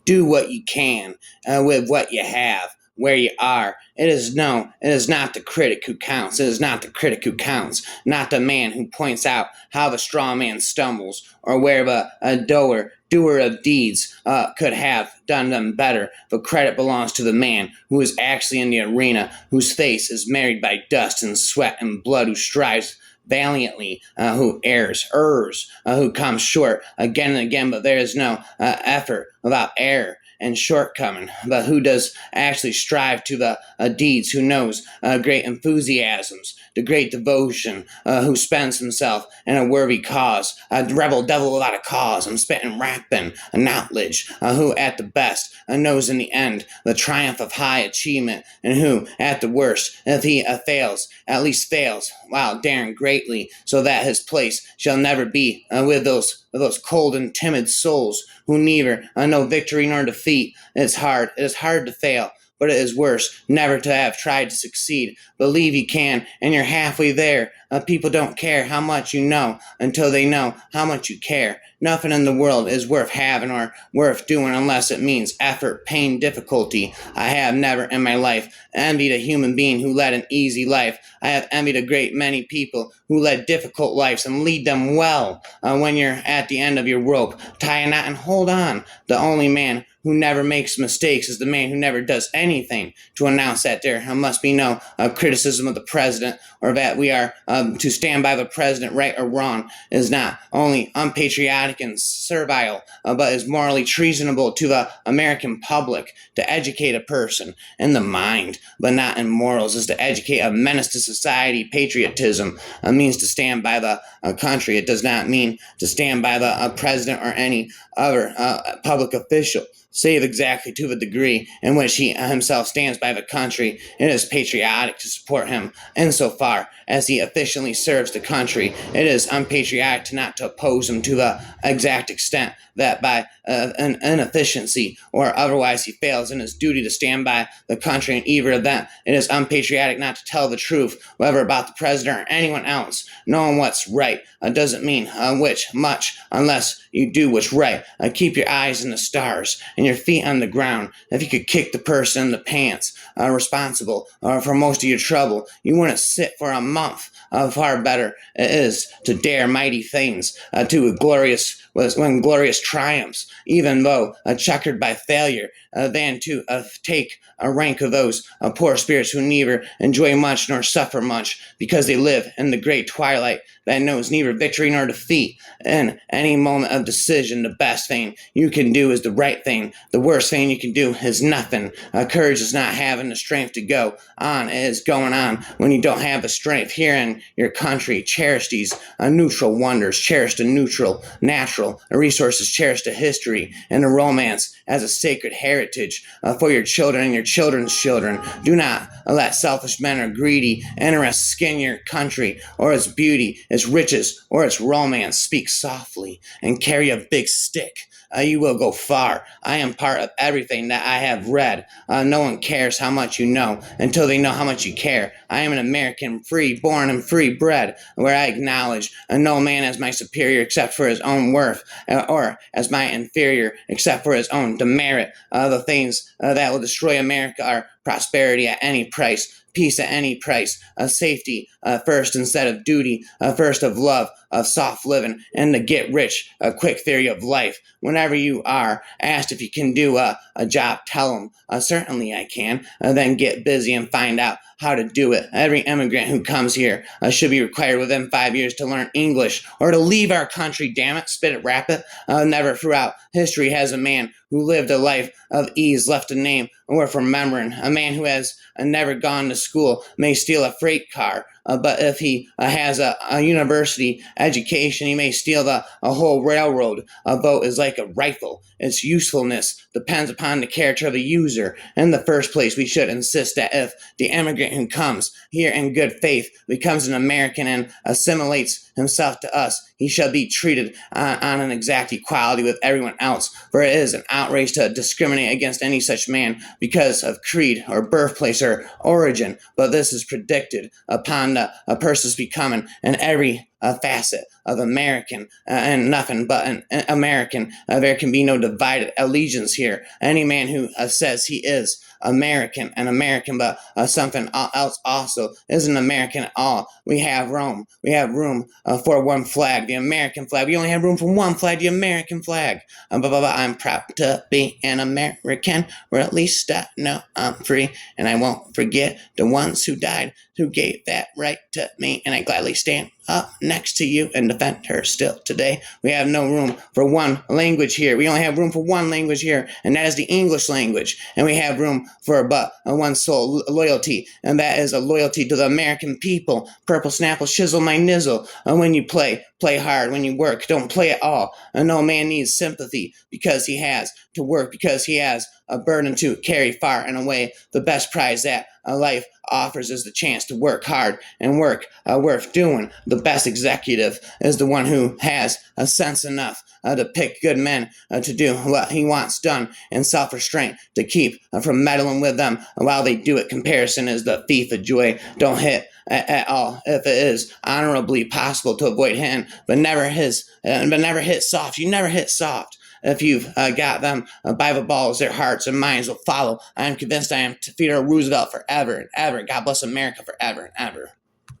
Do what you can with what you have, where you are. It is not the critic who counts. It is not the critic who counts, not the man who points out how the straw man stumbles, or where a doer of deeds could have done them better. But credit belongs to the man who is actually in the arena, whose face is marred by dust and sweat and blood, who strives valiantly, who errs, who comes short again and again, but there is no effort without error and shortcoming, but who does actually strive to the deeds, who knows great enthusiasms, the great devotion, who spends himself in a worthy cause, a rebel devil without a cause, and spitting rapping knowledge, who at the best knows in the end the triumph of high achievement, and who at the worst, if he fails, at least fails while daring greatly, so that his place shall never be with those cold and timid souls who neither know victory nor defeat. It is hard to fail, but it is worse never to have tried to succeed. Believe you can, and you're halfway there. People don't care how much you know until they know how much you care. Nothing in the world is worth having or worth doing unless it means effort, pain, difficulty. I have never in my life envied a human being who led an easy life. I have envied a great many people who led difficult lives and lead them well. When you're at the end of your rope, tie a knot and hold on. The only man who never makes mistakes is the man who never does anything to announce that there must be no criticism of the president, or that we are to stand by the president, right or wrong, is not only unpatriotic and servile, but is morally treasonable to the American public. To educate a person in the mind, but not in morals, is to educate a menace to society. Patriotism means to stand by the country. It does not mean to stand by the president or any other public official, save exactly to the degree in which he himself stands by the country. It is patriotic to support him insofar as he efficiently serves the country. It is unpatriotic not to oppose him to the exact extent that by an inefficiency or otherwise he fails in his duty to stand by the country in either event. It is unpatriotic not to tell the truth, whether about the president or anyone else. Knowing what's right doesn't mean which much unless you do what's right. Keep your eyes in the stars and your feet on the ground. If you could kick the person in the pants responsible for most of your trouble, you wouldn't sit for a month. Far better it is to dare mighty things, to glorious triumphs, even though checkered by failure, than to take a rank of those poor spirits who neither enjoy much nor suffer much, because they live in the great twilight that knows neither victory nor defeat. In any moment of decision, the best thing you can do is the right thing. The worst thing you can do is nothing. Courage is not having the strength to go on. It is going on when you don't have the strength. Here in your country, cherish these neutral wonders. Cherish the neutral, natural resources. Cherish the history and the romance as a sacred heritage for your children and your children's children. Do not let selfish men or greedy interests skin your country or its beauty, its riches, or its romance. Speak softly and carry a big stick. You will go far. I am part of everything that I have read. No one cares how much you know until they know how much you care. I am an American, free born and free bred, where I acknowledge no man as my superior except for his own worth, or as my inferior except for his own demerit. The things that will destroy America are prosperity at any price, peace at any price, safety first instead of duty, first of love, of soft living, and the get rich quick theory of life. Whenever you are asked if you can do a job, tell them, certainly I can. Then get busy and find out how to do it. Every immigrant who comes here should be required within 5 years to learn English or to leave our country. Damn it, spit it, rap it. Never throughout history has a man who lived a life of ease left a name worth remembering. A man who has never gone to school may steal a freight car, but if he has a university education, he may steal a whole railroad. A vote is like a rifle. Its usefulness depends upon the character of the user. In the first place, we should insist that if the immigrant who comes here in good faith becomes an American and assimilates himself to us, he shall be treated on an exact equality with everyone else, for it is an outrage to discriminate against any such man because of creed or birthplace or origin. But this is predicted upon a person's becoming, and every facet of American and nothing but an American. There can be no divided allegiance here. Any man who says he is American and American, but something else also isn't American at all. We have Rome. We have room for one flag, the American flag. We only have room for one flag, the American flag. I'm proud to be an American, or at least I know I'm free, and I won't forget the ones who died, who gave that right to me, and I gladly stand up next to you and defend her still today. We have no room for one language here. We only have room for one language here, and that is the English language. And we have room for but one sole loyalty, and that is a loyalty to the American people. Purple Snapple, shizzle my nizzle. And when you play hard. When you work, don't play at all. And no man needs sympathy because he has to work, because he has a burden to carry far and away. The best prize that life offers is the chance to work hard and work worth doing. The best executive is the one who has a sense enough to pick good men to do what he wants done, and self-restraint to keep from meddling with them while they do it. Comparison is the thief of joy. Don't hit at all if it is honorably possible to avoid hitting, but never hit soft. You never hit soft. If you've got them by the balls, their hearts and minds will follow. I am convinced I am Theodore Roosevelt forever and ever. God bless America forever and ever.